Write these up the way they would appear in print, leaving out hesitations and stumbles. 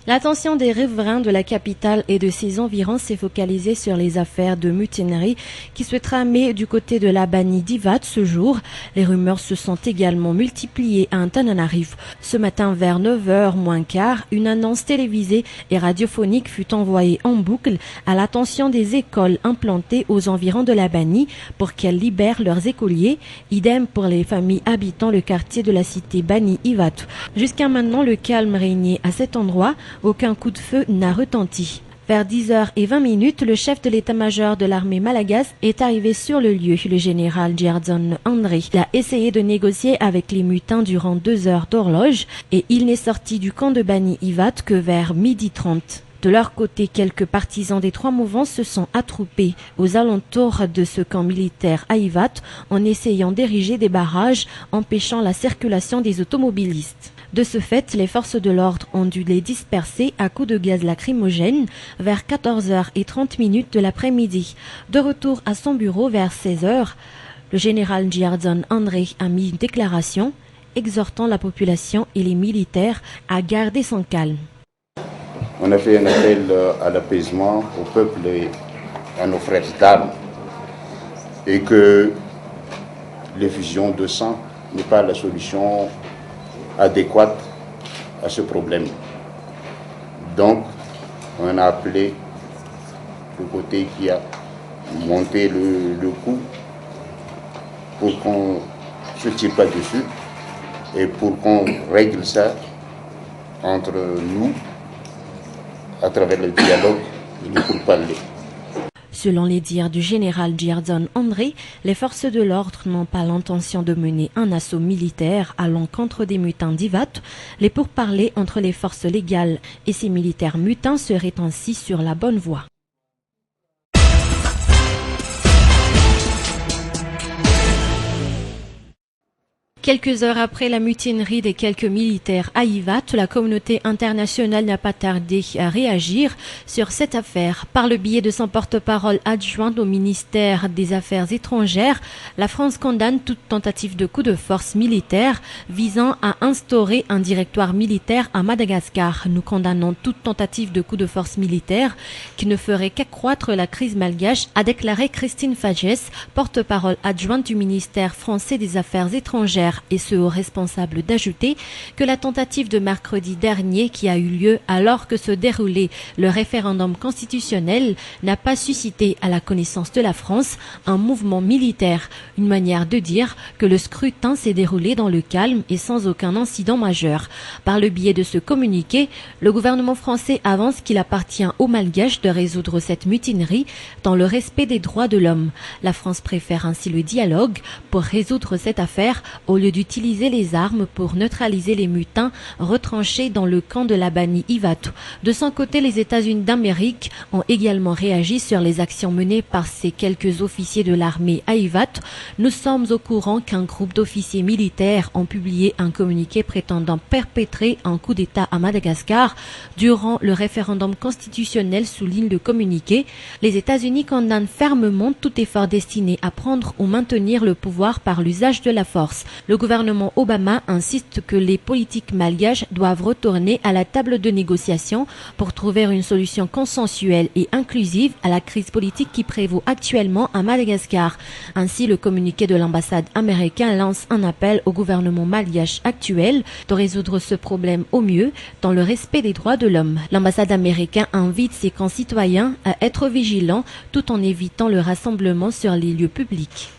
L'attention des riverains de la capitale et de ses environs s'est focalisée sur les affaires de mutinerie qui se tramaient du côté de la Bani d'Ivat ce jour. Les rumeurs se sont également multipliées à Antananarivo. Ce matin vers 9h moins quart, une annonce télévisée et radiophonique fut envoyée en boucle à l'attention des écoles implantées aux environs de la Bani pour qu'elles libèrent leurs écoliers. Idem pour les familles habitant le quartier de la cité Bani Ivat. Jusqu'à maintenant, le calme régnait à cet endroit. Aucun coup de feu n'a retenti. Vers 10h20, le chef de l'état-major de l'armée malagasy est arrivé sur le lieu, le général Gjerdzon André. Il a essayé de négocier avec les mutins durant 2 heures d'horloge et il n'est sorti du camp de Bani Ivat que vers 12h30. De leur côté, quelques partisans des trois mouvements se sont attroupés aux alentours de ce camp militaire à Ivat en essayant d'ériger des barrages empêchant la circulation des automobilistes. De ce fait, les forces de l'ordre ont dû les disperser à coups de gaz lacrymogène vers 14h30 de l'après-midi. De retour à son bureau vers 16h, le général Gjerdzon André a mis une déclaration exhortant la population et les militaires à garder son calme. On a fait un appel à l'apaisement au peuple et à nos frères d'armes et que l'effusion de sang n'est pas la solution adéquate à ce problème. Donc, on a appelé le côté qui a monté le coup pour qu'on ne se tire pas dessus et pour qu'on règle ça entre nous à travers le dialogue et le pourparler. Selon les dires du général Gjerdzon André, les forces de l'ordre n'ont pas l'intention de mener un assaut militaire à l'encontre des mutins d'Ivat. Les pourparlers entre les forces légales et ces militaires mutins seraient ainsi sur la bonne voie. Quelques heures après la mutinerie des quelques militaires à Ivat, la communauté internationale n'a pas tardé à réagir sur cette affaire. Par le biais de son porte-parole adjoint au ministère des Affaires étrangères, la France condamne toute tentative de coup de force militaire visant à instaurer un directoire militaire à Madagascar. Nous condamnons toute tentative de coup de force militaire qui ne ferait qu'accroître la crise malgache, a déclaré Christine Fagès, porte-parole adjointe du ministère français des Affaires étrangères. Et ce aux responsables d'ajouter que la tentative de mercredi dernier qui a eu lieu alors que se déroulait le référendum constitutionnel n'a pas suscité à la connaissance de la France un mouvement militaire, une manière de dire que le scrutin s'est déroulé dans le calme et sans aucun incident majeur. Par le biais de ce communiqué, le gouvernement français avance qu'il appartient aux Malgaches de résoudre cette mutinerie dans le respect des droits de l'homme. La France préfère ainsi le dialogue pour résoudre cette affaire au lieu d'utiliser les armes pour neutraliser les mutins retranchés dans le camp de la Bani Ivat. De son côté, les États-Unis d'Amérique ont également réagi sur les actions menées par ces quelques officiers de l'armée à Ivat. Nous sommes au courant qu'un groupe d'officiers militaires ont publié un communiqué prétendant perpétrer un coup d'État à Madagascar durant le référendum constitutionnel, souligne le communiqué. Les États-Unis condamnent fermement tout effort destiné à prendre ou maintenir le pouvoir par l'usage de la force. Le gouvernement Obama insiste que les politiques malgaches doivent retourner à la table de négociation pour trouver une solution consensuelle et inclusive à la crise politique qui prévaut actuellement à Madagascar. Ainsi, le communiqué de l'ambassade américaine lance un appel au gouvernement malgache actuel de résoudre ce problème au mieux dans le respect des droits de l'homme. L'ambassade américaine invite ses concitoyens à être vigilants tout en évitant le rassemblement sur les lieux publics.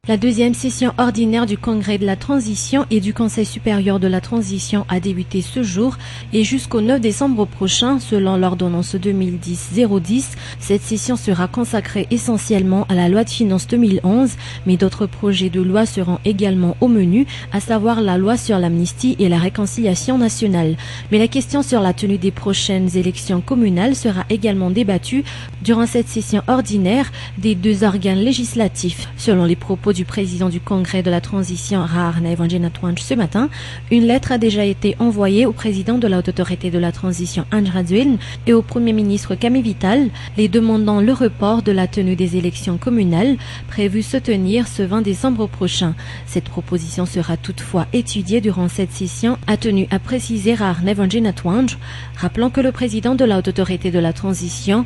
La deuxième session ordinaire du Congrès de la Transition et du Conseil supérieur de la Transition a débuté ce jour et jusqu'au 9 décembre prochain, selon l'ordonnance 2010-010. Cette session sera consacrée essentiellement à la loi de finances 2011, mais d'autres projets de loi seront également au menu, à savoir la loi sur l'amnistie et la réconciliation nationale. Mais la question sur la tenue des prochaines élections communales sera également débattue durant cette session ordinaire des deux organes législatifs. Selon les propos du président du Congrès de la transition Rarne Evangenatouanj ce matin, une lettre a déjà été envoyée au président de la Haute Autorité de la transition Ange Radzuiln et au Premier ministre Camille Vital, les demandant le report de la tenue des élections communales prévues se tenir ce 20 décembre prochain. Cette proposition sera toutefois étudiée durant cette session, a tenu à préciser Rarne Evangenatouanj, rappelant que le président de la Haute Autorité de la transition,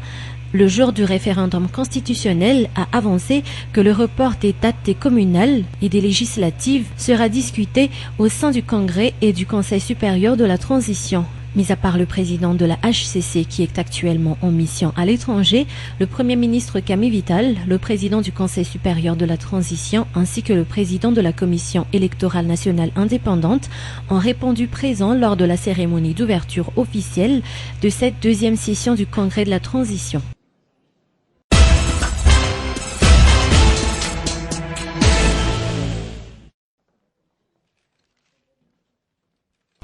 le jour du référendum constitutionnel, a avancé que le report des dates des communales et des législatives sera discuté au sein du Congrès et du Conseil supérieur de la transition. Mis à part le président de la HCC qui est actuellement en mission à l'étranger, le Premier ministre Camille Vital, le président du Conseil supérieur de la transition ainsi que le président de la Commission électorale nationale indépendante ont répondu présents lors de la cérémonie d'ouverture officielle de cette deuxième session du Congrès de la transition.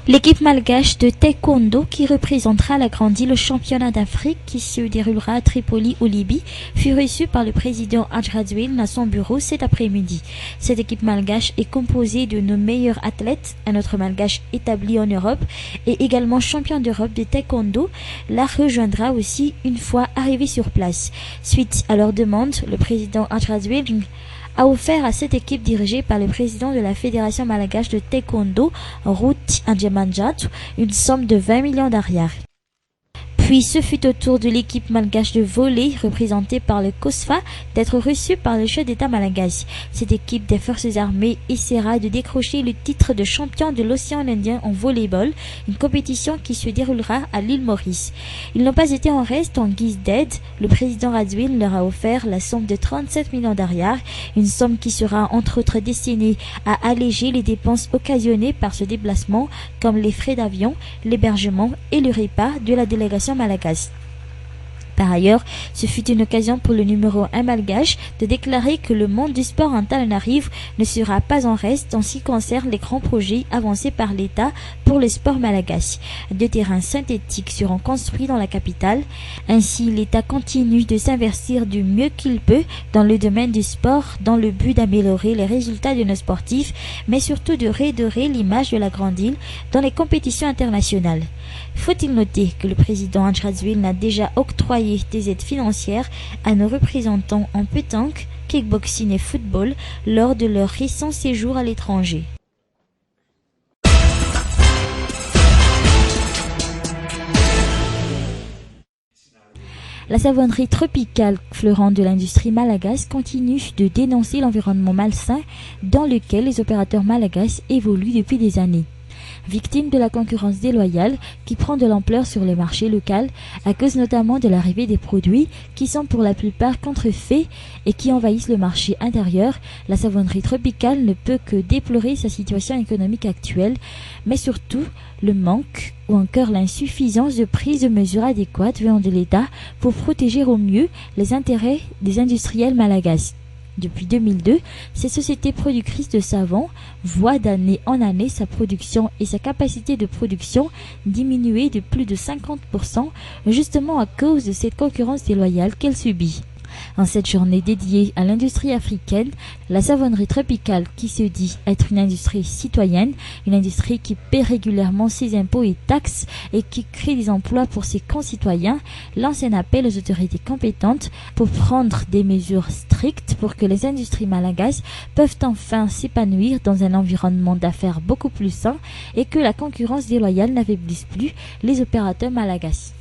L'équipe malgache de taekwondo qui représentera la grande île au championnat d'Afrique qui se déroulera à Tripoli ou Libye fut reçue par le président Ange Radzuiln à son bureau cet après-midi. Cette équipe malgache est composée de nos meilleurs athlètes, un autre malgache établi en Europe et également champion d'Europe de taekwondo, la rejoindra aussi une fois arrivé sur place. Suite à leur demande, le président Ange Radzuiln a offert à cette équipe dirigée par le président de la Fédération malgache de taekwondo, Ruth Andjemanjat, une somme de 20 millions d'ariars. Puis ce fut au tour de l'équipe malgache de volley, représentée par le COSFA, d'être reçue par le chef d'État malgache. Cette équipe des forces armées essaiera de décrocher le titre de champion de l'océan Indien en volleyball, une compétition qui se déroulera à l'île Maurice. Ils n'ont pas été en reste en guise d'aide. Le président Radzuiln leur a offert la somme de 37 millions d'ariars, une somme qui sera entre autres destinée à alléger les dépenses occasionnées par ce déplacement, comme les frais d'avion, l'hébergement et le repas de la délégation malgache. Par ailleurs, ce fut une occasion pour le numéro 1 malgache de déclarer que le monde du sport en Antananarivo ne sera pas en reste en ce qui concerne les grands projets avancés par l'État pour le sport malgache. 2 terrains synthétiques seront construits dans la capitale. Ainsi, l'État continue de s'investir du mieux qu'il peut dans le domaine du sport dans le but d'améliorer les résultats de nos sportifs, mais surtout de redorer l'image de la grande île dans les compétitions internationales. Faut-il noter que le président Ange Radzuiln a déjà octroyé des aides financières à nos représentants en pétanque, kickboxing et football lors de leur récent séjour à l'étranger. La savonnerie tropicale fleurant de l'industrie malagasy continue de dénoncer l'environnement malsain dans lequel les opérateurs malagasy évoluent depuis des années. Victime de la concurrence déloyale qui prend de l'ampleur sur le marché local à cause notamment de l'arrivée des produits qui sont pour la plupart contrefaits et qui envahissent le marché intérieur, la savonnerie tropicale ne peut que déplorer sa situation économique actuelle, mais surtout le manque ou encore l'insuffisance de prise de mesures adéquates venant de l'État pour protéger au mieux les intérêts des industriels malagasy. Depuis 2002, ces sociétés productrices de savon voient d'année en année sa production et sa capacité de production diminuer de plus de 50%, justement à cause de cette concurrence déloyale qu'elle subit. En cette journée dédiée à l'industrie africaine, la savonnerie tropicale qui se dit être une industrie citoyenne, une industrie qui paie régulièrement ses impôts et taxes et qui crée des emplois pour ses concitoyens, lance un appel aux autorités compétentes pour prendre des mesures strictes pour que les industries malagasy peuvent enfin s'épanouir dans un environnement d'affaires beaucoup plus sain et que la concurrence déloyale n'affaiblisse plus les opérateurs malagasy.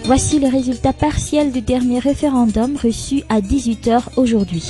Voici les résultats partiels du dernier référendum reçu à 18h aujourd'hui.